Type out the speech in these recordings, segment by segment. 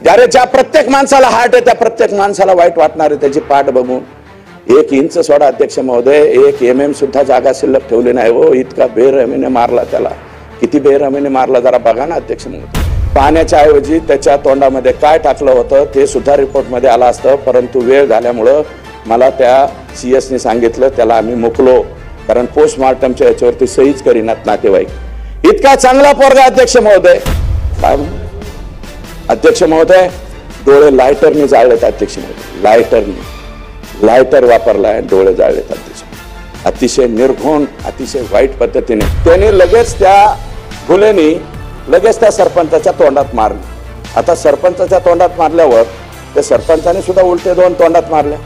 ज्या प्रत्येक माणसाला हार्ट आहे त्या प्रत्येक माणसाला वाईट वाटणार आहे त्याची पाठ बघून. 1 इंच सोडा अध्यक्ष महोदय, 1 mm सुद्धा जागा शिल्लक ठेवली नाही हो. इतका बेरहमीने मारला त्याला. किती बेरहमीने मारला जरा बघा ना अध्यक्ष महोदय. पाण्याच्या ऐवजी त्याच्या तोंडामध्ये काय टाकलं होतं ते सुद्धा रिपोर्टमध्ये आलं असतं, परंतु वेळ झाल्यामुळं मला त्या CS ने सांगितलं त्याला आम्ही मोकलो, कारण पोस्टमॉर्टमच्या याच्यावरती सहीच करीनात नातेवाईक. इतका चांगला पोरगा अध्यक्ष महोदय. काय अध्यक्ष महोदय, डोळे लायटरने जाळलेत अध्यक्ष महोदय. लायटर वापरलाय, डोळे जाळलेत अध्यक्ष. अतिशय निर्घृण, अतिशय वाईट पद्धतीने त्याने लगेच त्या घुलेनी लगेच त्या सरपंचाच्या तोंडात मारले. आता सरपंचाच्या तोंडात मारल्यावर त्या सरपंचाने सुद्धा उलटे 2 तोंडात मारले.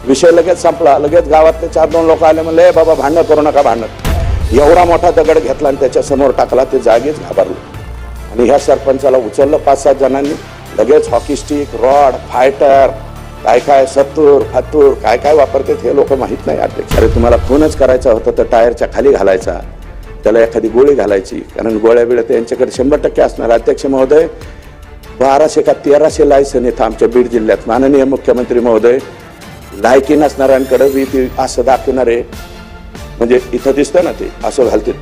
विषय लगेच संपला. लगेच गावातले 4-2 लोक आले, म्हणले बाबा भांडण करू नका. भांडण एवढा मोठा दगड घेतला आणि त्याच्या समोर टाकला. ते जागीच घाबरले आणि ह्या सरपंचाला उचललं 5-7 जणांनी. लगेच हॉकी स्टिक, रॉड, फायटर, काय सत्तूर फातूर काय वापरतात हे लोक माहित नाही अध्यक्ष. अरे तुम्हाला खूनच करायचा होता तर टायरच्या खाली घालायचा, त्याला एखादी गोळी घालायची, कारण गोळ्या बिळ्या त्यांच्याकडे 100% असणार. अध्यक्ष महोदय, 1200 का 1300 लायसन आहेत आमच्या बीड जिल्ह्यात. माननीय मुख्यमंत्री महोदय, लायकी नसणाऱ्यांकडे ती असं दाखवणारे, म्हणजे इथं दिसतं ना ते असं घालतील.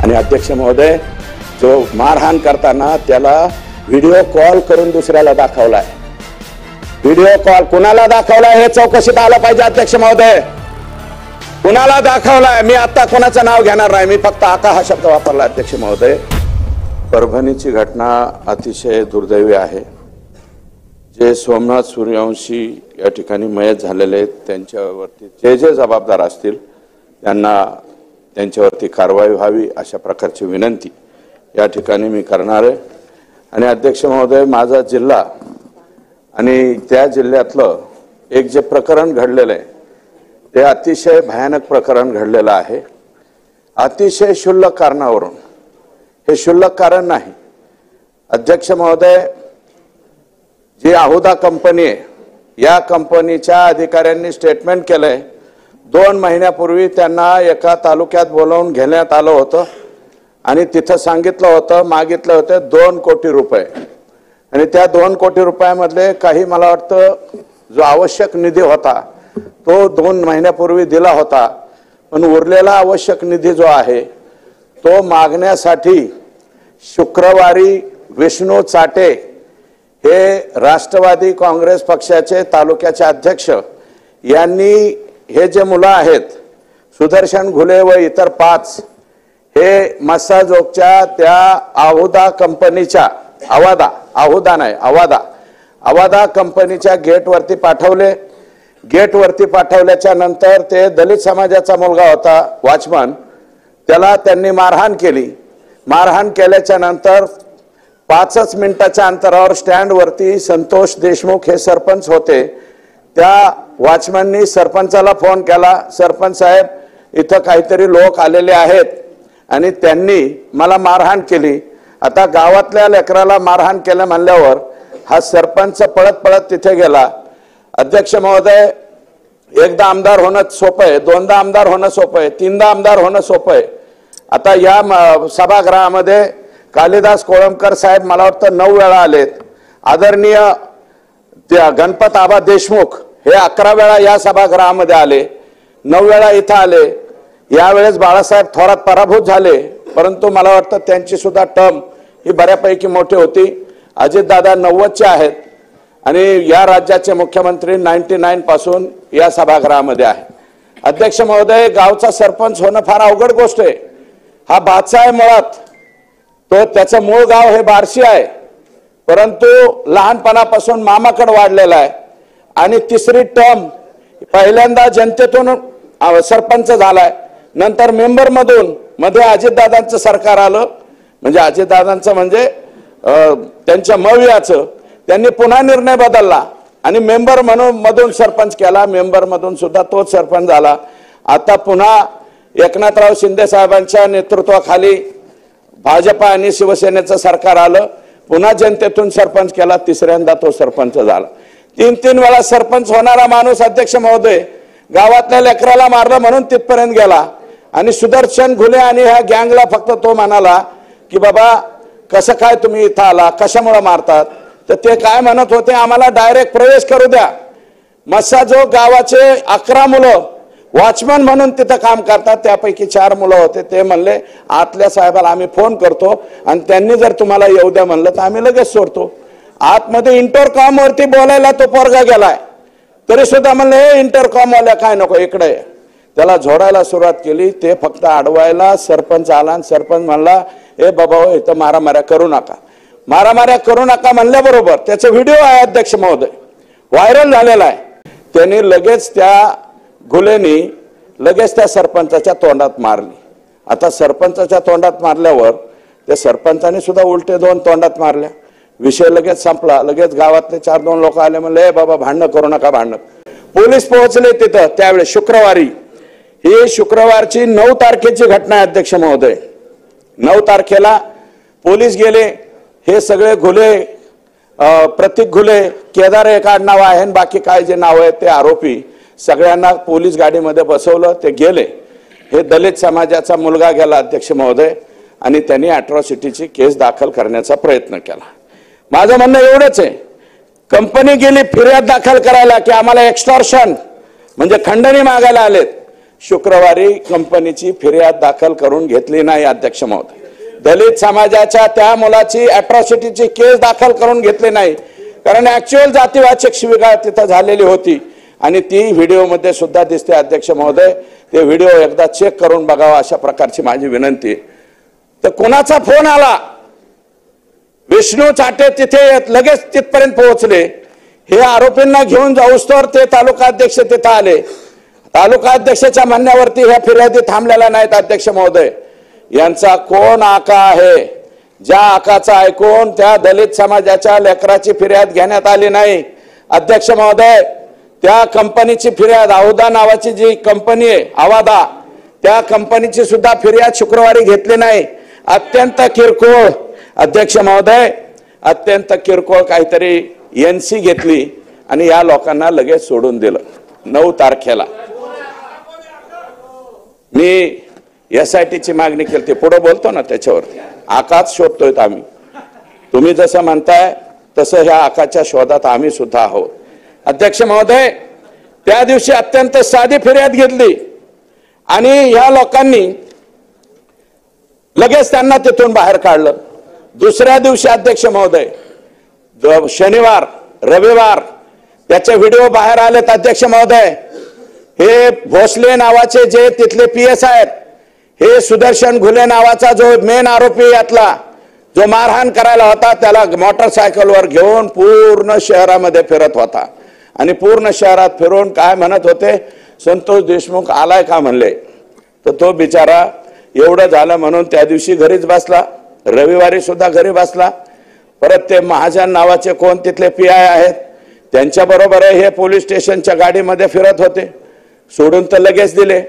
आणि अध्यक्ष महोदय, जो मारहाण करताना त्याला व्हिडिओ कॉल करून दुसऱ्याला दाखवलाय. व्हिडिओ कॉल कुणाला दाखवलाय हे चौकशीत आलं पाहिजे अध्यक्ष महोदय. कुणाला दाखवलाय? मी आता कोणाचं नाव घेणार नाही, मी फक्त आता हा शब्द वापरला अध्यक्ष महोदय. परभणीची घटना अतिशय दुर्दैवी आहे. जे सोमनाथ सूर्यवंशी या ठिकाणी मयत झालेले आहेत त्यांच्यावरती जे जबाबदार असतील त्यांच्यावरती कारवाई व्हावी अशा प्रकारची विनंती या ठिकाणी मी करणार आहे. आणि अध्यक्ष महोदय, माझा जिल्हा आणि त्या जिल्ह्यातलं एक जे प्रकरण घडलेलं आहे ते अतिशय भयानक प्रकरण घडलेलं आहे. अतिशय क्षुल्लक कारणावरून. हे क्षुल्लक कारण नाही अध्यक्ष महोदय. जी आहुदा कंपनी आहे, या कंपनीच्या अधिकाऱ्यांनी स्टेटमेंट केलंय 2 महिन्यापूर्वी त्यांना एका तालुक्यात बोलावून घेण्यात आलं होतं आणि तिथं सांगितलं होतं, मागितलं होतं 2 कोटी रुपये. आणि त्या 2 कोटी रुपयामधले काही मला वाटतं जो आवश्यक निधी होता तो 2 महिन्यापूर्वी दिला होता, पण उरलेला आवश्यक निधी जो आहे तो मागण्यासाठी शुक्रवारी विष्णू चाटे हे राष्ट्रवादी काँग्रेस पक्षाचे तालुक्याचे अध्यक्ष यांनी हे जे मुलं आहेत सुदर्शन घुले व इतर 5 हे मस्साजोगच्या त्या आहुदा कंपनीच्या आवादा कंपनीच्या गेटवरती पाठवले. गेटवरती पाठवल्याच्या नंतर ते दलित समाजाचा मुलगा होता वॉचमन, त्याला त्यांनी मारहाण केली. मारहाण केल्याच्या नंतर 5च मिनिटाच्या अंतरावर स्टँडवरती संतोष देशमुख हे सरपंच होते. त्या वॉचमननी सरपंचाला फोन केला, सरपंच साहेब इथं काहीतरी लोक आलेले आहेत आणि त्यांनी मला मारहाण केली. आता गावातल्या लेकराला मारहाण केलं म्हणल्यावर हा सरपंच पळत तिथे गेला. अध्यक्ष महोदय, एकदा आमदार होणं सोपं आहे, 2दा आमदार होणं सोपं आहे, 3दा आमदार होणं सोपं आहे. आता या सभागृहामध्ये कालिदास कोळंबकर साहेब मला वाटतं 9 वेळा आलेत. आदरणीय गणपत आबा देशमुख हे 11 वेळा या सभागृहामध्ये आले, 9 वेळा इथं आले. यावेळेस बाळासाहेब थोरात पराभूत झाले, परंतु मला वाटतं त्यांची सुद्धा टर्म ही बऱ्यापैकी मोठी होती. अजितदादा 90चे आहेत आणि या राज्याचे मुख्यमंत्री 99 पासून या सभागृहामध्ये आहे. अध्यक्ष महोदय, गावचा सरपंच होणं फार अवघड गोष्ट आहे. हा बादशा आहे मुळात, तो त्याचं मूळ गाव हे बार्शी आहे, परंतु लहानपणापासून मामाकडे वाढलेला आहे. आणि 3री टर्म पहिल्यांदा जनतेतून सरपंच झालाय, नंतर मेंबर मधून मध्ये अजितदादांचं सरकार आलं, म्हणजे अजितदादांचं म्हणजे त्यांच्या मवियाचं, त्यांनी पुन्हा निर्णय बदलला आणि मेंबर मधून सरपंच केला. मेंबर मधून सुद्धा तोच सरपंच झाला. आता पुन्हा एकनाथराव शिंदे साहेबांच्या नेतृत्वाखाली भाजपा आणि शिवसेनेचं सरकार आलं, पुन्हा जनतेतून सरपंच केला, 3ऱ्यांदा तो सरपंच झाला. 3 वेळा सरपंच होणारा माणूस अध्यक्ष महोदय गावातल्या लेकराला मारलं म्हणून तिथपर्यंत गेला. आणि सुदर्शन घुले आणि ह्या गँगला फक्त तो म्हणाला की बाबा कसं काय तुम्ही इथं आला, कशामुळे मारतात. तर ते काय म्हणत होते, आम्हाला डायरेक्ट प्रवेश करू द्या. मस्साजोग गावाचे 11 मुलं वॉचमन म्हणून तिथं काम करतात, त्यापैकी 4 मुलं होते. ते म्हणले आतल्या साहेबाला आम्ही फोन करतो आणि त्यांनी जर तुम्हाला येऊ द्या म्हणलं तर आम्ही लगेच सोडतो. आतमध्ये इंटरकॉम वरती बोलायला तो पोरगा गेलाय, तरी सुद्धा म्हणले हे इंटरकॉम वाल्या काय नको इकडे. त्याला झोडायला सुरुवात केली. ते फक्त अडवायला सरपंच आला आणि सरपंच म्हणला ए बाबा हो, इथं मारामाऱ्या करू नका, मारामाऱ्या करू नका म्हणल्याबरोबर त्याचा व्हिडिओ आहे अध्यक्ष महोदय, व्हायरल झालेला आहे. त्यांनी लगेच त्या गुलेनी लगेच त्या सरपंचाच्या तोंडात मारली. आता सरपंचाच्या तोंडात मारल्यावर त्या सरपंचाने सुद्धा उलटे 2 तोंडात मारल्या. विषय लगेच संपला. लगेच गावातले 4-2 लोक आले, म्हणले ए बाबा भांडणं करू नका, भांडणं. पोलीस पोहोचले तिथं त्यावेळेस शुक्रवारी. ही शुक्रवारची 9 तारखेची घटना आहे अध्यक्ष महोदय. 9 तारखेला पोलीस गेले. हे सगळे घुले, प्रतीक घुले, केदार एक आडनाव आहे, बाकी काय जे नाव आहेत ते आरोपी सगळ्यांना पोलीस गाडीमध्ये बसवलं. ते गेले. हे दलित समाजाचा मुलगा गेला अध्यक्ष महोदय आणि त्यांनी अॅट्रॉसिटीची केस दाखल करण्याचा प्रयत्न केला. माझं म्हणणं एवढंच आहे, कंपनी गेली फिर्याद दाखल करायला की आम्हाला एक्स्टॉर्शन म्हणजे खंडणी मागायला आलेत. शुक्रवारी कंपनीची फिर्याद दाखल करून घेतली नाही अध्यक्ष महोदय. दलित समाजाच्या त्या मुलाची अॅट्रॉसिटीची केस दाखल करून घेतली नाही, कारण ऍक्च्युअल जातीवाचक शिवीगाळ तिथं झालेली होती आणि ती व्हिडिओमध्ये सुद्धा दिसते अध्यक्ष महोदय. ते व्हिडिओ एकदा चेक करून बघावा अशा प्रकारची माझी विनंती. तर कोणाचा फोन आला, विष्णू चाटे तिथे लगेच तिथपर्यंत पोहोचले. हे आरोपींना घेऊन जाऊस्तोवर ते तालुका अध्यक्ष तिथं आले. तालुका अध्यक्षाच्या म्हणण्यावरती ह्या फिर्यादी थांबलेल्या नाहीत अध्यक्ष महोदय. यांचा कोण आका आहे, ज्या आकाचा ऐकून त्या दलित समाजाच्या लेकराची फिर्याद घेण्यात आली नाही अध्यक्ष महोदय. त्या कंपनीची फिर्याद, अवधा नावाची जी कंपनी आहे अवादा, त्या कंपनीची सुद्धा फिर्याद शुक्रवारी घेतली नाही. अत्यंत किरकोळ अध्यक्ष महोदय, अत्यंत किरकोळ काहीतरी एनसी घेतली आणि या लोकांना लगेच सोडून दिलं. 9 तारखेला मी SITची मागणी केली. पुढे बोलतो ना त्याच्यावरती. आकाच शोधतोय आम्ही. तुम्ही जसं म्हणताय तसं ह्या आकाच्या शोधात आम्ही सुद्धा आहोत अध्यक्ष महोदय. त्या दिवशी अत्यंत साधी फिर्याद घेतली आणि ह्या लोकांनी लगेच त्यांना तिथून बाहेर काढलं. दुसऱ्या दिवशी अध्यक्ष महोदय, शनिवार रविवार त्याचे व्हिडिओ बाहेर आलेत अध्यक्ष महोदय. हे भोसले नावाचे जे तिथले PS आहेत, हे सुदर्शन घुले नावाचा जो मेन आरोपी यातला जो मारहाण करायला होता, त्याला मोटरसायकलवर घेऊन पूर्ण शहरामध्ये फिरत होता आणि पूर्ण शहरात फिरून काय म्हणत होते, संतोष देशमुख आलाय का म्हणले. तर तो बिचारा एवढं झालं म्हणून त्या दिवशी घरीच बसला, रविवारी सुद्धा घरी बसला. परत ते महाजन नावाचे कोण तिथले PI आहेत, त्यांच्या बरोबर हे पोलीस स्टेशनच्या गाडीमध्ये फिरत होते. सोडून तर लगेच दिले.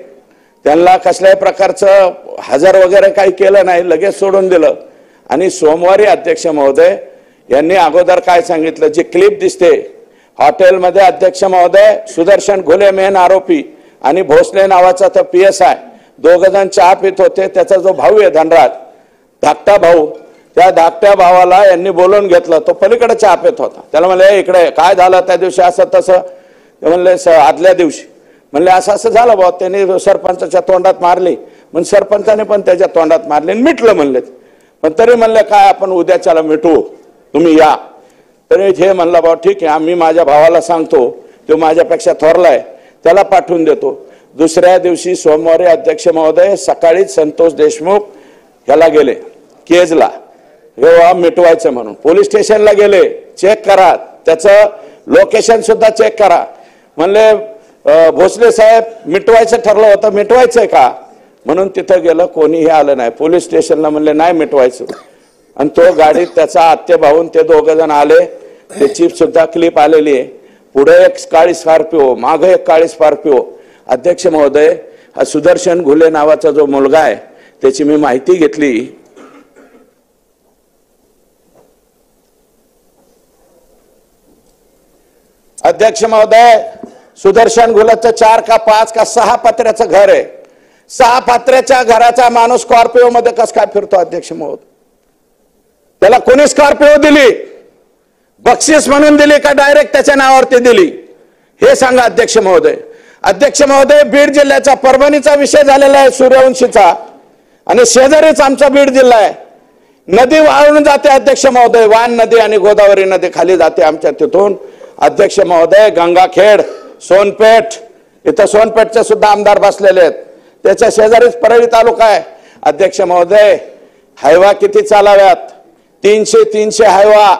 त्यांना कसल्याही प्रकारचं हजर वगैरे काही केलं नाही, लगेच सोडून दिलं. आणि सोमवारी अध्यक्ष महोदय यांनी अगोदर काय सांगितलं, जी क्लिप दिसते हॉटेलमध्ये अध्यक्ष महोदय, सुदर्शन घुले मेन आरोपी आणि भोसले नावाचा तो PSI, 2 जण चहा पित होते. त्याचा जो भाऊ आहे धनराज, धाकटा भाऊ, त्या धाकट्या भावाला यांनी बोलवून घेतलं. तो पलीकडे चहा पित होता. त्याला म्हणले इकडे काय झालं त्या दिवशी असं तसं. ते म्हणले आदल्या दिवशी म्हणले असं असं झालं भाऊ. त्यांनी सरपंचाच्या तोंडात मारली, मग सरपंचाने पण त्याच्या तोंडात मारली आणि मिटलं म्हणले. पण तरी म्हणले काय आपण उद्याच्याला मिटवू, तुम्ही या. तरी हे म्हणला भाऊ ठीक आहे, आम्ही माझ्या भावाला सांगतो, तो माझ्यापेक्षा थोरलाय, त्याला पाठवून देतो. दुसऱ्या दिवशी सोमवारी अध्यक्ष महोदय सकाळीच संतोष देशमुख ह्याला गेले केजला, हे मिटवायचं म्हणून पोलीस स्टेशनला गेले. चेक करा, त्याचं लोकेशन सुद्धा चेक करा. म्हणले भोसले साहेब मिटवायचं ठरलं होतं, मिटवायचंय का म्हणून तिथं गेलं, कोणीही आलं नाही. पोलीस स्टेशनला म्हणले नाही मिटवायचं. आणि तो गाडीत त्याचा आत्ते भाऊन ते 2 जण आले. त्याची सुद्धा क्लिप आलेली आहे. पुढे एक काळी स्कॉर्पिओ, मागे एक काळी स्कॉर्पिओ. अध्यक्ष महोदय, हा सुदर्शन घुले नावाचा जो मुलगा आहे त्याची मी माहिती घेतली. अध्यक्ष महोदय, सुदर्शन घुलेचं 4 का 5 का 6 पत्र्याचं घर आहे. 6 पत्र्याच्या घराचा माणूस स्कॉर्पिओ मध्ये कस काय फिरतो अध्यक्ष महोदय? त्याला कोणी स्कॉर्पिओ दिली? बक्षीस म्हणून दिली का डायरेक्ट त्याच्या नावावरती दिली हे सांगा अध्यक्ष महोदय. अध्यक्ष महोदय, बीड जिल्ह्याचा परभणीचा विषय झालेला आहे सूर्यवंशीचा, आणि शेजारीच आमचा बीड जिल्हा आहे. नदी वाहून जाते अध्यक्ष महोदय, वान नदी आणि गोदावरी नदी खाली जाते आमच्या तिथून. अध्यक्ष महोदय, गंगाखेड, सोनपेठ, इथं सोनपेठचे सुद्धा आमदार बसलेले आहेत, त्याच्या शेजारीच परळी तालुका आहे. अध्यक्ष महोदय, हायवा किती चालाव्यात? 300 हायवा,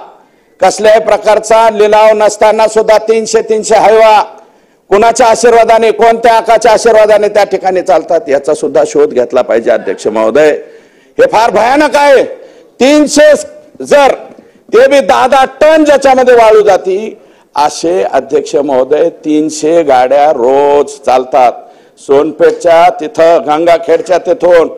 कसल्याही प्रकारचा लिलाव नसताना सुद्धा 300 हायवा कुणाच्या आशीर्वादाने, कोणत्या आकाच्या आशीर्वादाने त्या ठिकाणी चालतात याचा सुद्धा शोध घेतला पाहिजे अध्यक्ष महोदय. हे फार भयानक आहे. 300 जर ते बी 10 टन ज्याच्यामध्ये वाळू जाती असे अध्यक्ष महोदय 300 गाड्या रोज चालतात. सोनपेठच्या तिथं, गंगाखेडच्या तिथून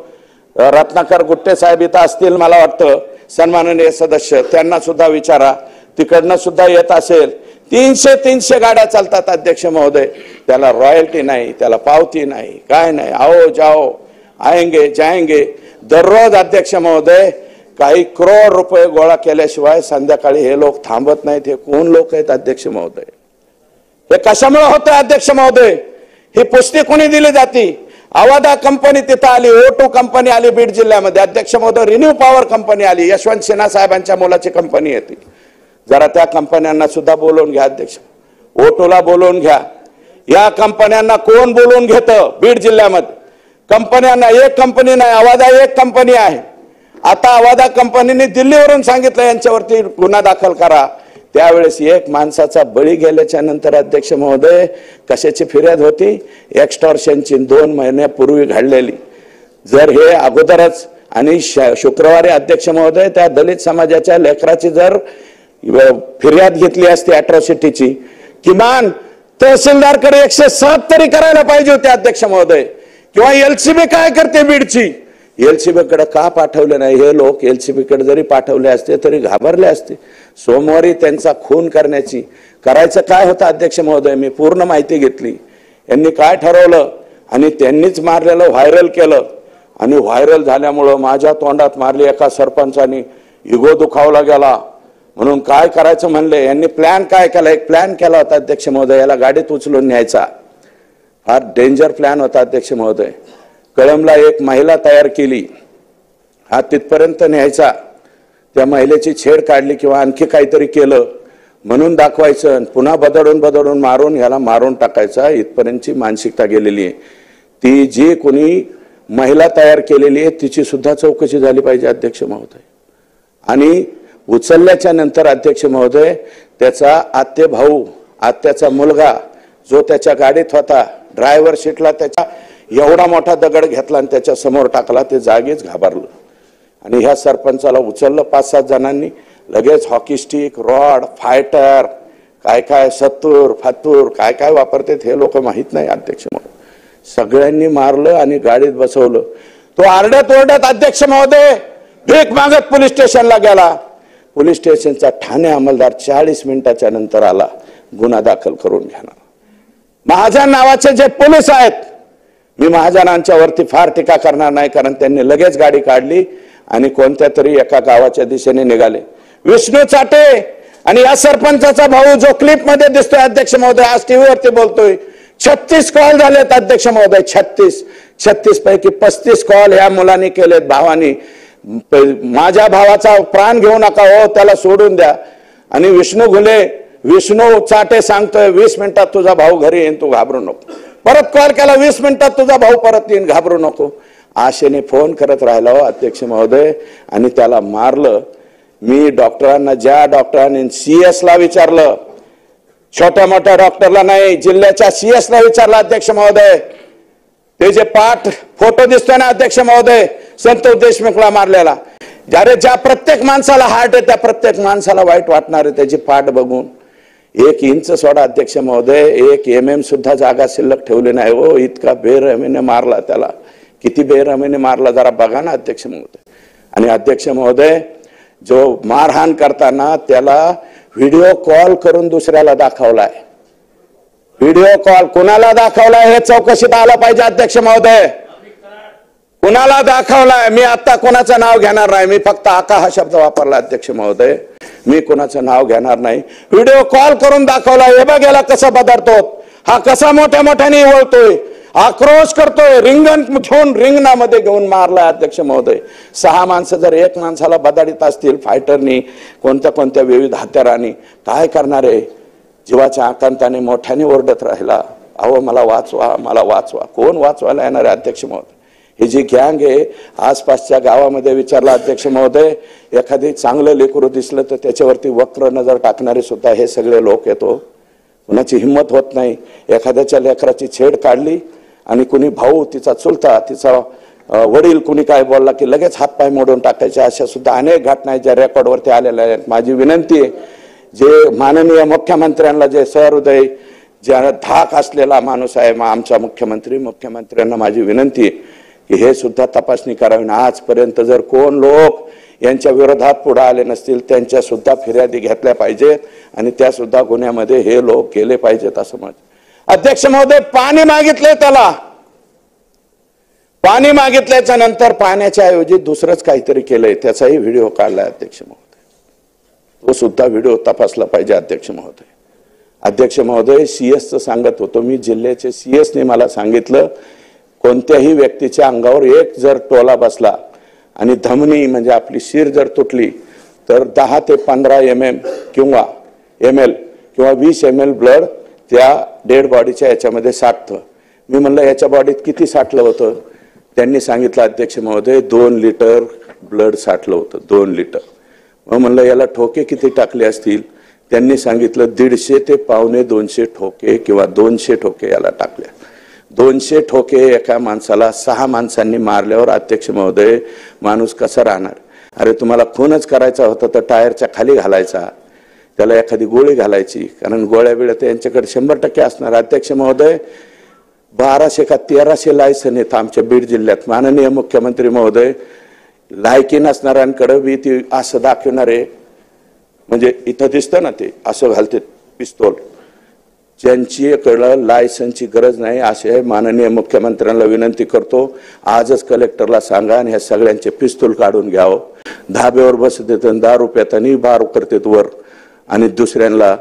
रत्नाकर गुट्टे साहेब इथं असतील मला वाटतं, सन्माननीय सदस्य, त्यांना सुद्धा विचारा, तिकडनं सुद्धा येत असेल. 300 गाड्या चालतात अध्यक्ष महोदय. त्याला रॉयल्टी नाही, त्याला पावती नाही, काय नाही. आओ जाओ, आएंगे जाएंगे. दररोज अध्यक्ष महोदय काही करोड रुपये गोळा केल्याशिवाय संध्याकाळी हे लोक थांबत नाहीत. हे कोण लोक आहेत अध्यक्ष महोदय? हे कशामुळे होतं अध्यक्ष महोदय? ही पुष्टी कोणी दिली जाती? अवादा कंपनी तिथं आली, O2 कंपनी आली बीड जिल्ह्यामध्ये अध्यक्ष महोदय, रिन्यू पॉवर कंपनी आली, यशवंत सिन्हा साहेबांच्या मुलाची कंपनी येते. जरा त्या कंपन्यांना सुद्धा बोलवून घ्या अध्यक्ष. O2ला बोलवून घ्या. या कंपन्यांना कोण बोलवून घेतं बीड जिल्ह्यामध्ये? कंपन्यांना एक कंपनी नाही, अवादा एक कंपनी आहे. आता अवादा कंपनीने दिल्लीवरून सांगितलं यांच्यावरती गुन्हा दाखल करा. त्यावेळेस एक माणसाचा बळी गेल्याच्या नंतर अध्यक्ष महोदय कशाची फिर्याद होती? एक्स्टॉर्शनची 2 महिन्यापूर्वी घडलेली. जर हे अगोदरच, आणि शुक्रवारी अध्यक्ष महोदय त्या दलित समाजाच्या लेकराची जर फिर्याद घेतली असती अॅट्रॉसिटीची, किमान तहसीलदारकडे 107 तरी करायला पाहिजे होते अध्यक्ष महोदय. किंवा LCB काय करते बीडची? LCB कडे का पाठवले नाही? हे लोक LCB कडे जरी पाठवले असते तरी घाबरले असते. सोमवारी त्यांचा खून करायचं काय होतं अध्यक्ष महोदय? मी पूर्ण माहिती घेतली. यांनी काय ठरवलं आणि त्यांनीच मारलेलं व्हायरल केलं, आणि व्हायरल झाल्यामुळं माझ्या तोंडात मारली एका सरपंचानी, इगो दुखावला गेला. म्हणून काय करायचं म्हणले, यांनी प्लॅन काय केला? एक प्लॅन केला होता अध्यक्ष महोदय, याला गाडीत उचलून न्यायचा. फार डेंजर प्लॅन होता अध्यक्ष महोदय. कळंबला एक महिला तयार केली, हा तिथपर्यंत न्यायचा, त्या महिलेची छेड काढली किंवा आणखी काहीतरी केलं म्हणून दाखवायचं, पुन्हा बदडून मारून ह्याला मारून टाकायचा. इथपर्यंतची मानसिकता गेलेली आहे. ती जी कोणी महिला तयार केलेली आहे तिची सुद्धा चौकशी झाली पाहिजे अध्यक्ष महोदय. आणि उचलल्याच्या नंतर अध्यक्ष महोदय त्याचा आत्ते भाऊ, आत्याचा मुलगा जो त्याच्या गाडीत होता ड्रायव्हर सीटला, त्याच्या एवढा मोठा दगड घेतला आणि त्याच्या समोर टाकला. ते जागीच घाबरलं. आणि ह्या सरपंचाला उचललं 5-7 जणांनी. लगेच हॉकी स्टिक, रॉड, फायटर, काय सत्तूर फातूर काय वापरतात हे लोक माहित नाही अध्यक्ष महोदय. सगळ्यांनी मारलं आणि गाडीत बसवलं. तो आरडत ओरडत अध्यक्ष महोदय भीक मागत पोलीस स्टेशनला गेला. पोलीस स्टेशनचा ठाणे अंमलदार 40 मिनिटाच्या नंतर आला गुन्हा दाखल करून घेणार. महाजन नावाचे जे पोलीस आहेत, मी महाजनांच्या वरती फार टीका करणार नाही, कारण त्यांनी लगेच गाडी काढली आणि कोणत्या तरी एका गावाच्या दिशेने निघाले. विष्णू चाटे आणि या सरपंचाचा भाऊ जो क्लिप मध्ये दिसतोय अध्यक्ष महोदय, आज टीव्हीवरती बोलतोय, 36 कॉल झालेत अध्यक्ष महोदय. 36 पैकी 35 कॉल ह्या मुलांनी केलेत, भावानी. माझ्या भावाचा प्राण घेऊ नका हो, त्याला सोडून द्या. आणि विष्णू चाटे सांगतोय 20 मिनिटात तुझा भाऊ घरी येईन, तू घाबरू नको. परत कॉल केला, 20 मिनिटात तुझा भाऊ परत येईन, घाबरू नको. आशेने फोन करत राहिला हो अध्यक्ष महोदय, आणि त्याला मारलं. मी डॉक्टरांना, ज्या डॉक्टरांनी CS ला विचारलं, छोट्या मोठ्या डॉक्टरला नाही, जिल्ह्याच्या CS ला विचारलं अध्यक्ष महोदय. ते जे पाठ फोटो दिसतोय ना अध्यक्ष महोदय, संतोष देशमुखला मारलेला, ज्या प्रत्येक माणसाला हार्ट आहे त्या प्रत्येक माणसाला वाईट वाटणार आहे त्याची पाठ बघून. 1 इंच सोडा अध्यक्ष महोदय, 1 MM सुद्धा जागा शिल्लक ठेवली नाही हो. इतका बेरहमीने मारला त्याला. किती बेरहमीने मारला जरा बघा ना अध्यक्ष महोदय. आणि अध्यक्ष महोदय जो मारहाण करताना त्याला व्हिडिओ कॉल करून दुसऱ्याला दाखवलाय. व्हिडिओ कॉल कुणाला दाखवलाय हे चौकशीत आलं पाहिजे अध्यक्ष महोदय. कुणाला दाखवलाय? मी आता कोणाचं नाव घेणार नाही, मी फक्त आका हा शब्द वापरला अध्यक्ष महोदय. मी कोणाचं नाव घेणार नाही, व्हिडिओ कॉल करून दाखवला, हे बघ याला कसा बदलतो, हा कसा मोठ्या मोठ्याने वळतोय, आक्रोश करतोय, रिंगण घेऊन रिंगणामध्ये घेऊन मारलाय अध्यक्ष महोदय. 6 माणसं जर एक माणसाला बदाडीत असतील फायटरनी, कोणत्या कोणत्या विविध हत्यारांनी, काय करणार आहे? जीवाच्या आकांताने मोठ्याने ओरडत राहिला, अहो मला वाचवा, मला वाचवा. कोण वाचवायला येणार आहे अध्यक्ष महोदय? ही जी गँग आहे आसपासच्या गावामध्ये विचारला अध्यक्ष महोदय, एखादी चांगलं लेकरू दिसलं तर त्याच्यावरती वक्र नजर टाकणारे सुद्धा हे सगळे लोक येतो. कुणाची हिंमत होत नाही. एखाद्याच्या लेकराची छेड काढली आणि कुणी भाऊ, तिचा चुलता, तिचा वडील कुणी काय बोलला की लगेच हातपाय मोडून टाकायचे. अशा सुद्धा अनेक घटना आहेत ज्या रेकॉर्डवरती आलेल्या आहेत. माझी विनंती आहे, जे माननीय मुख्यमंत्र्यांना, जे सहृदय, ज्या धाक असलेला माणूस आहे आमचा मुख्यमंत्र्यांना माझी विनंती आहे की हे सुद्धा तपासणी करावी. आजपर्यंत जर कोण लोक यांच्या विरोधात पुढे आले नसतील त्यांच्या सुद्धा फिर्यादी घेतल्या पाहिजेत आणि त्या सुद्धा गुन्ह्यामध्ये हे लोक गेले पाहिजेत असं मत. अध्यक्ष महोदय, पाणी मागितले, त्याला पाणी मागितल्याच्या नंतर पाण्याच्या ऐवजी दुसरंच काहीतरी केलंय, त्याचाही व्हिडिओ काढलाय अध्यक्ष महोदय. तो सुद्धा व्हिडिओ तपासला पाहिजे अध्यक्ष महोदय. अध्यक्ष महोदय, सीएसचं सांगत होतो मी, जिल्ह्याचे सीएसने मला सांगितलं कोणत्याही व्यक्तीच्या अंगावर एक जर टोला बसला आणि धमनी म्हणजे आपली शिर जर तुटली तर 10 ते 15 mm किंवा ml किंवा 20 ml ब्लड त्या डेड बॉडीच्या याच्यामध्ये साठतं. मी म्हणलं याच्या बॉडीत किती साठलं होतं? त्यांनी सांगितलं अध्यक्ष महोदय 2 लिटर ब्लड साठलं होतं, 2 लिटर. मग म्हणलं याला ठोके किती टाकले असतील? त्यांनी सांगितलं 150 ते 125 ठोके किंवा 200 ठोके याला टाकल्या. 200 ठोके एका माणसाला 6 माणसांनी मारल्यावर अध्यक्ष महोदय माणूस कसा राहणार? अरे तुम्हाला खूनच करायचा होता तर टायरच्या खाली घालायचा, त्याला एखादी गोळी घालायची, कारण गोळ्या बिळ्या तर यांच्याकडे 100% असणार. अध्यक्ष महोदय, 1200 का 1300 लायसन आहेत आमच्या बीड जिल्ह्यात. माननीय मुख्यमंत्री महोदय, लायकी नसणाऱ्यांकडे बी ती असं दाखवणारे, म्हणजे इथं दिसतं ना ते असं घालते पिस्तूल, ज्यांच्याकडं लायसनची गरज नाही असे माननीय मुख्यमंत्र्यांना विनंती करतो, आजच कलेक्टरला सांगा आणि ह्या सगळ्यांचे पिस्तूल काढून घ्यावं. धाब्यावर बसत येतात, दारू पितानी बार करतात वर आणि दुसऱ्यांना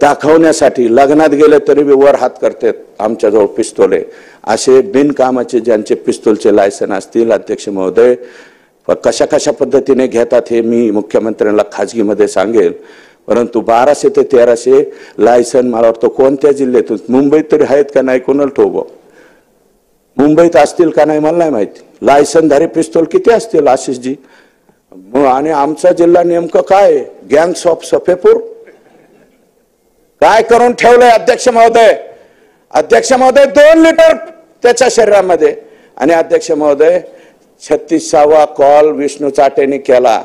दाखवण्यासाठी लग्नात गेले तरी बी वर हात करतात, आमच्याजवळ पिस्तूल आहे. असे बिनकामाचे ज्यांचे पिस्तूलचे लायसन असतील अध्यक्ष महोदय, कशा कशा पद्धतीने घेतात हे मी मुख्यमंत्र्यांना खाजगीमध्ये सांगेल. परंतु 1200 ते 1300 लायसन मला वाटतं कोणत्या जिल्ह्यातून, मुंबईत तरी आहेत का नाही कोणाला ठोबो, मुंबईत असतील का नाही मला नाही माहिती. लायसनधारी पिस्तूल किती असतील आशिषजी? आणि आमचा जिल्हा नेमकं काय? गँग्स ऑफ सफेपूर काय करून ठेवलंय अध्यक्ष महोदय? अध्यक्ष महोदय 2 लिटर त्याच्या शरीरामध्ये. आणि अध्यक्ष महोदय 36वा कॉल विष्णू चाटेने केला,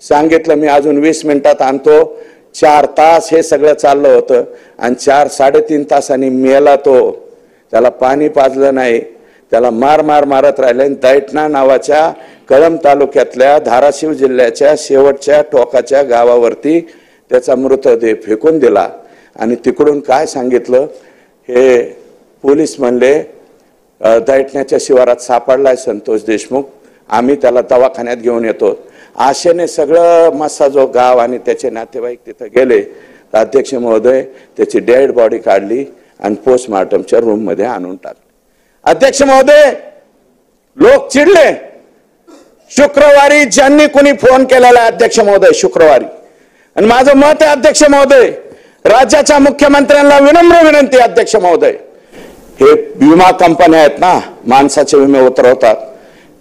सांगितलं मी अजून 20 मिनिटात आणतो. 4 तास हे सगळं चाललं होतं आणि 4-3.5 तासांनी मेला तो. त्याला पाणी पाजलं नाही, त्याला मारत राहिले. दैठणा नावाच्या कळंब तालुक्यातल्या धाराशिव जिल्ह्याच्या शेवटच्या टोकाच्या गावावरती त्याचा मृतदेह फेकून दिला. आणि तिकडून काय सांगितलं, हे पोलीस म्हणले दैठण्याच्या शिवारात सापडलाय संतोष देशमुख, आम्ही त्याला दवाखान्यात घेऊन येतो. आशेने सगळं मस्साजो गाव आणि त्याचे नातेवाईक तिथं गेले. अध्यक्ष महोदय, त्याची डेड बॉडी काढली आणि पोस्टमार्टमच्या रूम मध्ये आणून टाकली. अध्यक्ष महोदय, लोक चिडले. शुक्रवारी ज्यांनी कोणी फोन केलेला अध्यक्ष महोदय शुक्रवारी, आणि माझं मत आहे अध्यक्ष महोदय, राज्याच्या मुख्यमंत्र्यांना विनम्र विनंती अध्यक्ष महोदय, हे विमा कंपन्या आहेत ना, माणसाचे विमे उतरवतात,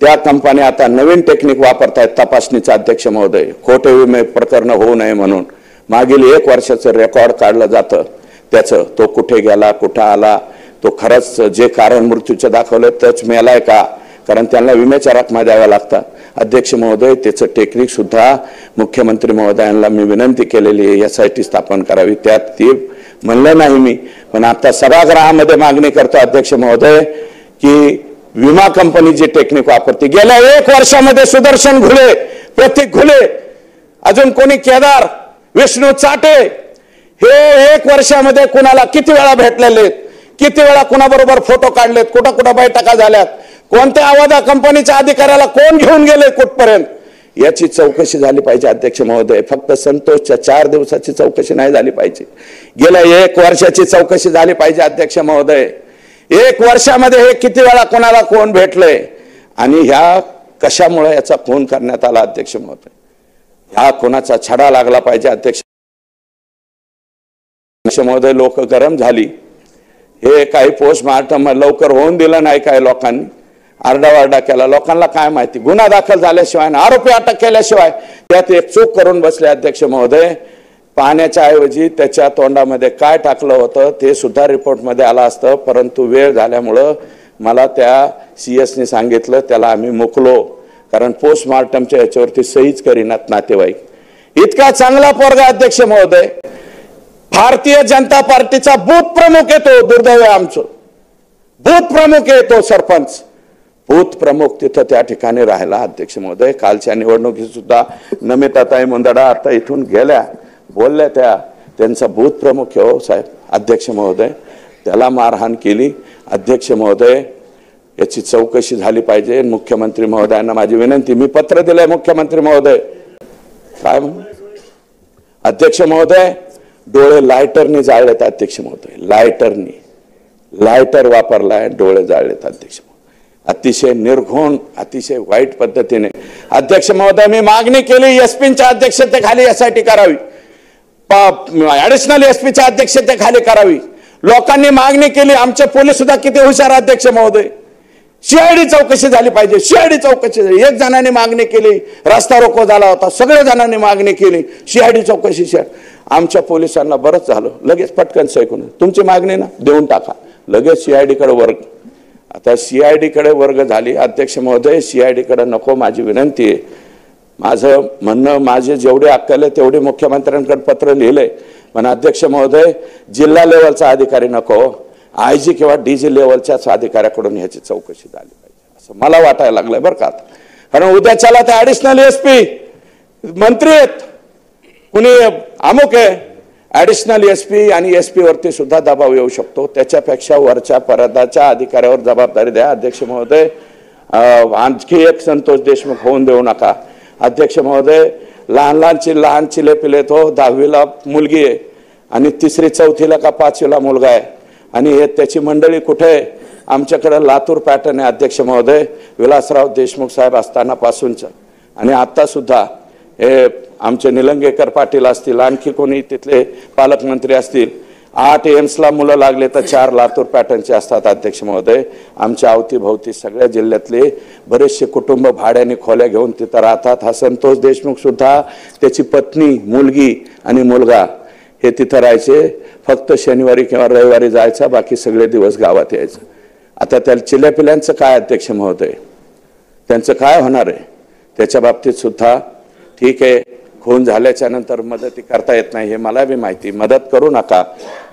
त्या कंपन्या आता नवीन टेक्निक वापरतायत तपासणीचा अध्यक्ष महोदय, खोटे विमे प्रकरण होऊ नये म्हणून. मागील 1 वर्षाचं रेकॉर्ड काढलं जातं त्याचं, तो कुठे गेला, कुठं आला, तो खरंच जे कारण मृत्यूचं दाखवलं तोच मेलाय का, कारण त्यांना विम्याच्या रकमा द्याव्या लागतात. अध्यक्ष महोदय, त्याचं टेक्निक सुद्धा मुख्यमंत्री महोदयांना मी विनंती केलेली आहे, SIT स्थापन करावी. त्यात ती म्हणलं नाही मी, पण आता सभागृहामध्ये मागणी करतो अध्यक्ष महोदय की विमा कंपनी जी टेक्निक वापरते, गेल्या 1 वर्षामध्ये सुदर्शन घुले, प्रतीक घुले, अजून कोणी केदार, विष्णू चाटे, हे 1 वर्षामध्ये कुणाला किती वेळा भेटलेले, किती वेळा कुणाबरोबर फोटो काढलेत, कुठं कुठं बैठका झाल्यात, कोणत्या आवाजा कंपनीच्या अधिकाऱ्याला कोण घेऊन गेले कुठपर्यंत, याची चौकशी झाली पाहिजे अध्यक्ष महोदय. फक्त संतोषच्या 4 दिवसाची चौकशी नाही झाली पाहिजे, गेल्या 1 वर्षाची चौकशी झाली पाहिजे अध्यक्ष महोदय. 1 वर्षामध्ये हे किती वेळा कोणाला कोण भेटलंय आणि ह्या कशामुळे याचा खून करण्यात आला अध्यक्ष महोदय, ह्या कोणाचा छडा लागला पाहिजे अध्यक्ष महोदय. लोक गरम झाली, हे काही पोस्टमार्टम लवकर होऊन दिलं नाही, काही लोकांनी आरडावारडा केला. लोकांना काय माहिती, गुन्हा दाखल झाल्याशिवाय आरोपी अटक केल्याशिवाय त्यात एक चूक करून बसले अध्यक्ष महोदय. पाण्याच्या ऐवजी त्याच्या तोंडामध्ये काय टाकलं होतं ते सुद्धा रिपोर्टमध्ये आलं असतं, परंतु वेळ झाल्यामुळं मला त्या CS ने सांगितलं, त्याला आम्ही मोकलो, कारण पोस्टमार्टमच्या याच्यावरती सहीच करीनात नातेवाईक. इतका चांगला पोरगा अध्यक्ष महोदय, भारतीय जनता पार्टीचा बूथ प्रमुख येतो, दुर्दैव आमचं बूथ प्रमुख येतो, सरपंच बूथ प्रमुख तिथं त्या ठिकाणी राहिला अध्यक्ष महोदय. कालच्या निवडणुकीत सुद्धा नमिताताई मुंदडा आता इथून गेल्या, बोलल्या त्यांचा बूथ प्रमुख हो साहेब अध्यक्ष महोदय, त्याला मारहाण केली अध्यक्ष महोदय. याची चौकशी झाली पाहिजे. मुख्यमंत्री महोदयांना माझी विनंती, मी पत्र दिलंय मुख्यमंत्री महोदय. काय म्हणून अध्यक्ष महोदय, डोळे लायटरने जाळलेत अध्यक्ष महोदय, लायटर वापरलाय, डोळे जाळलेत अध्यक्ष महोदय. अतिशय निर्घृण, अतिशय वाईट पद्धतीने अध्यक्ष महोदय मी मागणी केली, एसपीच्या अध्यक्षतेखाली SIT करावी, ऍडिशनल एसपीच्या अध्यक्षतेखाली करावी. लोकांनी मागणी केली, आमचे पोलीस सुद्धा किती हुशार अध्यक्ष महोदय, CID चौकशी झाली पाहिजे, CID चौकशी झाली. 1 जणांनी मागणी केली, रस्ता रोको झाला होता, सगळ्या जणांनी मागणी केली CID चौकशी. आमच्या पोलिसांना बरंच झालं, लगेच पटकन सैकून तुमची मागणी ना देऊन टाका, लगेच CID कडे वर्ग. आता CID कडे वर्ग झाली अध्यक्ष महोदय, CID कडे नको. माझी विनंती आहे, माझं म्हणणं, माझे जेवढे अक्कल आहे तेवढे मुख्यमंत्र्यांकडे पत्र लिहिलंय, पण अध्यक्ष महोदय जिल्हा लेवलचा अधिकारी नको, IG किंवा DG लेवलच्याच अधिकाऱ्याकडून ह्याची चौकशी झाली पाहिजे असं मला वाटायला लागलंय बरं का. कारण उद्याच्याला ते ऍडिशनल SP मंत्री आहेत, कुणी अमुक आहे, ऍडिशनल SP आणि SP वरती सुद्धा दबाव येऊ शकतो. त्याच्यापेक्षा वरच्या पदाच्या अधिकाऱ्यावर जबाबदारी द्या अध्यक्ष महोदय. आणखी एक संतोष देशमुख होऊन देऊ नका अध्यक्ष महोदय. लहान चिले तो 10वीला मुलगी आहे आणि 3री 4थीला का 5वीला मुलगा आहे, आणि हे त्याची मंडळी कुठे आहे? आमच्याकडे लातूर पॅटर्न आहे अध्यक्ष महोदय, विलासराव देशमुख साहेब असताना पासूनच, आणि आता सुद्धा हे आमचे निलंगेकर पाटील असतील, आणखी कोणी तिथले पालकमंत्री असतील, 8 एम्सला मुलं लागले तर 4 लातूर पॅटर्नचे असतात अध्यक्ष महोदय. आमच्या अवतीभोवती सगळ्या जिल्ह्यातले बरेचसे कुटुंब भाड्याने खोल्या घेऊन तिथं राहतात. हा संतोष देशमुख सुद्धा, त्याची पत्नी, मुलगी आणि मुलगा हे तिथं राहायचे. फक्त शनिवारी किंवा रविवारी जायचा, बाकी सगळे दिवस गावात यायचं. आता त्या चिल्यापिल्यांचं काय अध्यक्ष महोदय, त्यांचं काय होणार आहे? त्याच्या बाबतीत सुद्धा ठीक आहे, खून झाल्याच्या नंतर मदती करता येत नाही हे मला बी माहिती, मदत करू नका,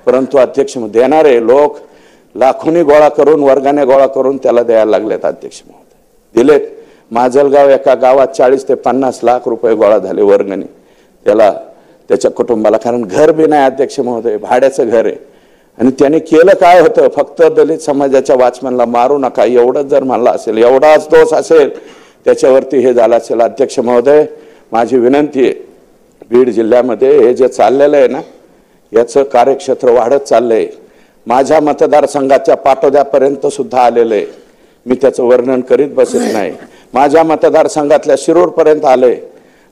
परंतु अध्यक्ष देणारे लोक लाखोनी गोळा करून, वर्गाने गोळा करून त्याला द्यायला लागलेत अध्यक्ष महोदय. दिलेत. माजलगाव एका गावात 40 ते 50 लाख रुपये गोळा झाले वर्गणी त्याला, त्याच्या कुटुंबाला, कारण घर बी नाही अध्यक्ष महोदय, भाड्याचं घर आहे. आणि त्याने केलं काय होतं, फक्त दलित समाजाच्या वॉचमॅनला मारू नका एवढंच जर म्हणलं असेल, एवढाच दोष असेल त्याच्यावरती हे झालं असेल. अध्यक्ष महोदय माझी विनंती आहे, बीड जिल्ह्यामध्ये हे जे चाललेलं आहे ना, याचं कार्यक्षेत्र वाढत चाललंय. माझ्या मतदारसंघाच्या पाटोद्यापर्यंत सुद्धा आलेलं आहे, मी त्याचं वर्णन करीत बसत नाही. माझ्या मतदारसंघातल्या शिरूरपर्यंत आले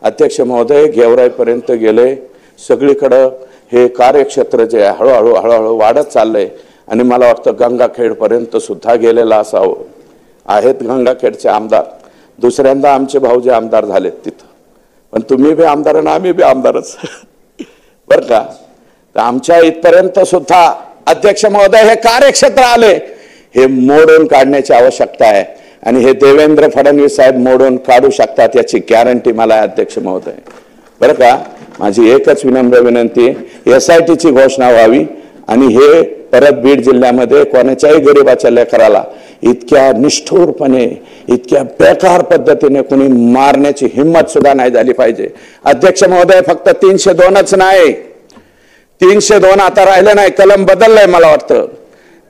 अध्यक्ष महोदय, गेवराईपर्यंत गेले. सगळीकडं हे कार्यक्षेत्र जे आहे हळूहळू वाढत चाललंय, आणि मला वाटतं गंगाखेडपर्यंत सुद्धा गेलेलं असावं. आहेत गंगाखेडचे आमदार, दुसऱ्यांदा आमचे भाऊजे आमदार झालेत तिथं, पण तुम्ही बी आमदार आणि आम्ही बी आमदारच बर का. तर आमच्या इथपर्यंत सुद्धा अध्यक्ष महोदय हे कार्यक्षेत्र आले, हे मोडून काढण्याची आवश्यकता आहे, आणि हे देवेंद्र फडणवीस साहेब मोडून काढू शकतात याची गॅरंटी मला आहे अध्यक्ष महोदय बरं का. माझी एकच विनम्र विनंती, SITची घोषणा व्हावी, आणि हे परत बीड जिल्ह्यामध्ये कोणाच्याही गरिबाच्या लेकराला इतक्या निष्ठुरपणे, इतक्या बेकार पद्धतीने कोणी मारण्याची हिंमत सुद्धा नाही झाली पाहिजे अध्यक्ष महोदय. फक्त 302च नाही, 302 आता राहिलं नाही, कलम बदललंय मला वाटतं,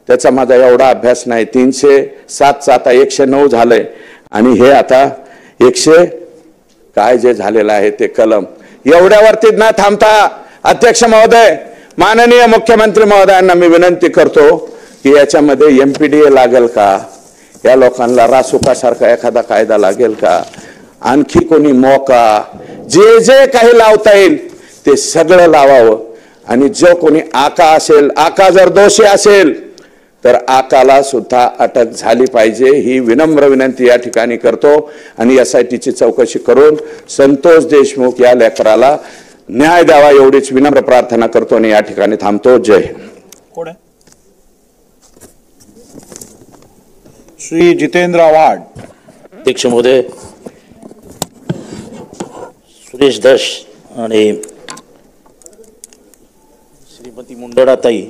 त्याचा माझा एवढा अभ्यास नाही. 307चं आता 109 झालंय, आणि हे आता 100 काय जे झालेलं आहे ते कलम एवढ्यावरती न थांबता अध्यक्ष महोदय, माननीय मुख्यमंत्री महोदयांना मी विनंती करतो की याच्यामध्ये MPDA लागेल का, या लोकांना रासुकासारखा एखादा कायदा लागेल का, आणखी कोणी मोका, जे जे काही लावता येईल ते सगळं लावावं. आणि जो कोणी आका असेल, आका जर दोषी असेल तर आकाला सुद्धा अटक झाली पाहिजे, ही विनम्र विनंती या ठिकाणी करतो. आणि SITची चौकशी करून संतोष देशमुख या लेकराला न्याय द्यावा एवढीच विनम्र प्रार्थना करतो आणि या ठिकाणी थांबतो. जय हिंद. कोण आहे? श्री जितेंद्र आव्हाड. अध्यक्ष महोदय, सुरेश धस आणि श्रीमती मुंडडाताई.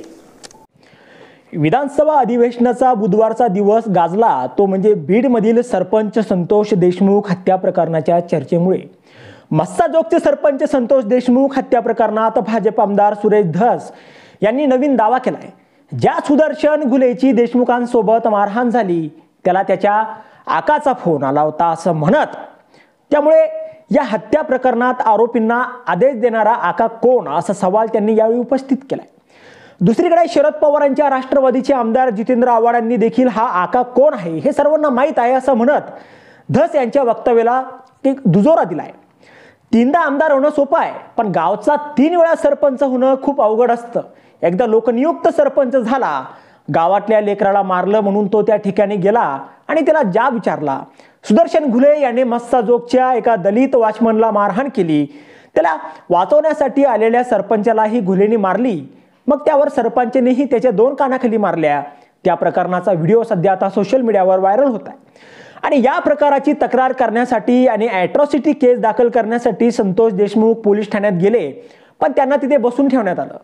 विधानसभा अधिवेशनाचा बुधवारचा दिवस गाजला तो म्हणजे बीडमधील सरपंच संतोष देशमुख हत्या प्रकरणाच्या चर्चेमुळे. मस्साजोगचे सरपंच संतोष देशमुख हत्या प्रकरणात भाजप आमदार सुरेश धस यांनी नवीन दावा केलाय. ज्या सुदर्शन घुलेची देशमुखांसोबत मारहाण झाली त्याला त्याच्या आकाचा फोन आला होता असं म्हणत, त्यामुळे या हत्या प्रकरणात आरोपींना आदेश देणारा आका कोण असा सवाल त्यांनी यावेळी उपस्थित केलाय. दुसरीकडे शरद पवारांच्या राष्ट्रवादीचे आमदार जितेंद्र आव्हाड यांनी देखील हा आका कोण आहे हे सर्वांना माहीत आहे असं म्हणत धस यांच्या वक्तव्याला एक दुजोरा दिलाय. 3दा आमदार होणं सोपं आहे, पण गावचा 3 वेळा सरपंच होणं खूप अवघड असतं. एकदा लोकनियुक्त सरपंच झाला, गावातल्या लेकराला मारलं म्हणून तो त्या ठिकाणी गेला आणि त्याला जाब विचारला. सुदर्शन घुले याने मस्साजोगच्या एका दलित वॉचमनला मारहाण केली. त्याला वाचवण्यासाठी आलेल्या सरपंचालाही घुलेनी मारली. मग त्यावर सरपंचनेही त्याच्या 2 कानाखाली मारल्या. त्या प्रकरणाचा व्हिडिओ सध्या आता सोशल मीडियावर व्हायरल होत आहे. आणि या प्रकाराची तक्रार करण्यासाठी आणि ॲट्रॉसिटी केस दाखल करण्यासाठी संतोष देशमुख पोलीस ठाण्यात गेले, पण त्यांना तिथे बसून ठेवण्यात आलं.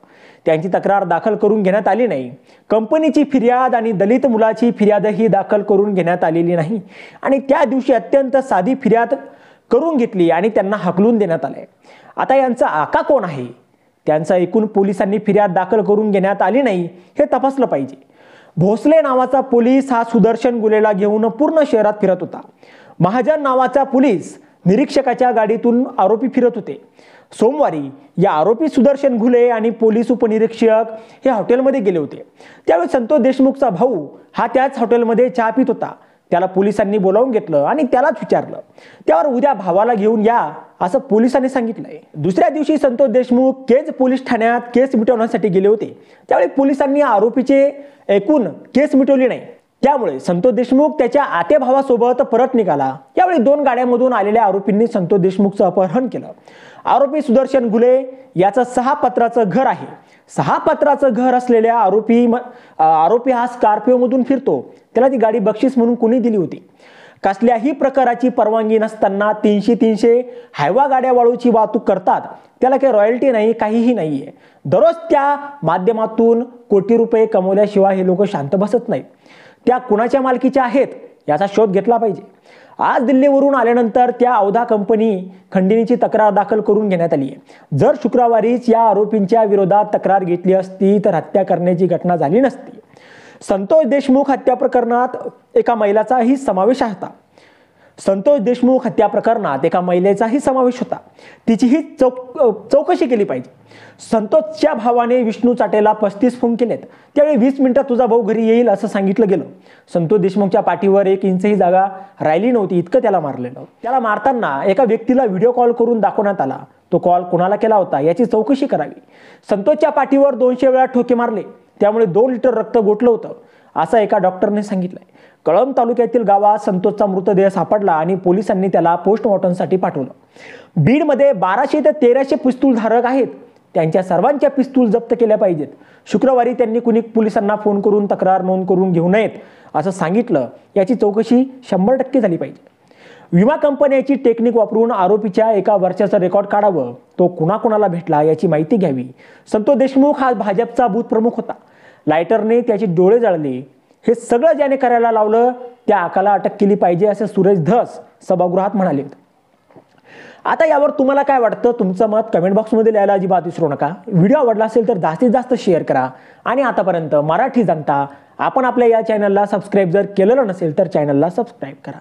त्यांची तक्रार दाखल करून घेण्यात आली नाही. कंपनीची फिर्याद आणि दलित मुलाची फिर्यादही दाखल करून घेण्यात आलेली नाही. आणि त्या दिवशी अत्यंत साधी फिर्याद करून घेतली आणि त्यांना हकलून देण्यात आले. आता यांचा आका कोण आहे, त्यांचा एकूण पोलिसांनी फिर्याद दाखल करून घेण्यात आली नाही हे तपासलं पाहिजे. भोसले नावाचा पोलीस हा सुदर्शन गुलेला घेऊन पूर्ण शहरात फिरत होता. महाजन नावाचा पोलीस निरीक्षकाच्या गाडीतून आरोपी फिरत होते. सोमवारी या आरोपी सुदर्शन घुले आणि पोलीस उपनिरीक्षक हे हॉटेलमध्ये गेले होते. त्यावेळी संतोष देशमुखचा भाऊ हा त्याच हॉटेलमध्ये चहा पित होता. त्याला पोलिसांनी बोलावून घेतलं आणि त्यालाच विचारलं. त्यावर उद्या भावाला घेऊन या असं पोलिसांनी सांगितलंय. दुसऱ्या दिवशी संतोष देशमुख केज पोलीस ठाण्यात केस मिटवण्यासाठी गेले होते. त्यावेळी पोलिसांनी आरोपीचे एकूण केस मिटवली नाही. त्यामुळे संतोष देशमुख त्याच्या आते भावासोबत परत निघाला. यावेळी 2 गाड्यांमधून आलेल्या आरोपींनी संतोष देशमुखचं अपहरण केलं. आरोपी सुदर्शन घुले याचं 6 पत्राचं घर आहे. 6 पत्राचं घर असलेल्या आरोपी हा स्कॉर्पिओमधून फिरतो. त्याला ती गाडी बक्षीस म्हणून कोणी दिली होती. कसल्याही प्रकाराची परवानगी नसताना 300 हायवा गाड्या वाळूची वाहतूक करतात. त्याला काही रॉयल्टी नाही, काहीही नाहीये. दररोज त्या माध्यमातून कोटी रुपये कमवल्याशिवाय हे लोक शांत बसत नाहीत. त्या कुणाच्या मालकीच्या आहेत याचा शोध घेतला पाहिजे. आज दिल्लीवरून आल्यानंतर त्या औधा कंपनी खंडणीची तक्रार दाखल करून घेण्यात आली आहे. जर शुक्रवारीच या आरोपींच्या विरोधात तक्रार घेतली असती तर हत्या करण्याची घटना झाली नसती. संतोष देशमुख हत्या प्रकरणात एका महिलेचाही समावेश होता. संतोष देशमुख हत्या प्रकरणात एका महिलेचाही समावेश होता. तिचीही चौकशी केली पाहिजे. संतोषच्या भावाने विष्णू चाटेला 35 फोन केलेत. त्यावेळी 20 मिनिटात तुझा भाऊ घरी येईल असं सांगितलं गेलं. संतोष देशमुखच्या पाठीवर 1 इंचही जागा राहिली नव्हती, इतकं त्याला मारलेलं. त्याला मारताना एका व्यक्तीला व्हिडिओ कॉल करून दाखवण्यात आला. तो कॉल कोणाला केला होता याची चौकशी करावी. संतोषच्या पाठीवर 200 वेळा ठोके मारले, त्यामुळे 2 लिटर रक्त गोठलं होतं असं एका डॉक्टरने सांगितलंय. कळंब तालुक्यातील गावात संतोषचा मृतदेह सापडला आणि पोलिसांनी त्याला पोस्टमॉर्टमसाठी पाठवलं. बीडमध्ये 1200 ते 1300 पिस्तूल धारक आहेत. त्यांच्या सर्वांच्या पिस्तूल जप्त केल्या पाहिजेत. शुक्रवारी त्यांनी कुणी पोलिसांना फोन करून तक्रार नोंद करून घेऊ नयेत असं सांगितलं. याची चौकशी 100% झाली पाहिजे. विमा कंपन्याची टेक्निक वापरून आरोपीच्या 1 वर्षाचं रेकॉर्ड काढावं. तो कुणाकुणाला भेटला याची माहिती घ्यावी. संतोष देशमुख हा भाजपचा बूथ प्रमुख होता. लायटरने त्याचे डोळे जाळले. हे सगळं ज्याने करायला लावलं त्या आकाला अटक केली पाहिजे असं सुरेश धस सभागृहात म्हणाले होते. आता यावर तुम्हाला काय वाटतं, तुमचं मत कमेंट बॉक्समध्ये लिहायला अजिबात विसरू नका. व्हिडिओ आवडला असेल तर जास्तीत जास्त शेअर करा. आणि आतापर्यंत मराठी जनता आपण आपल्या या चॅनलला सबस्क्राईब जर केलेलं नसेल तर चॅनलला सबस्क्राईब करा.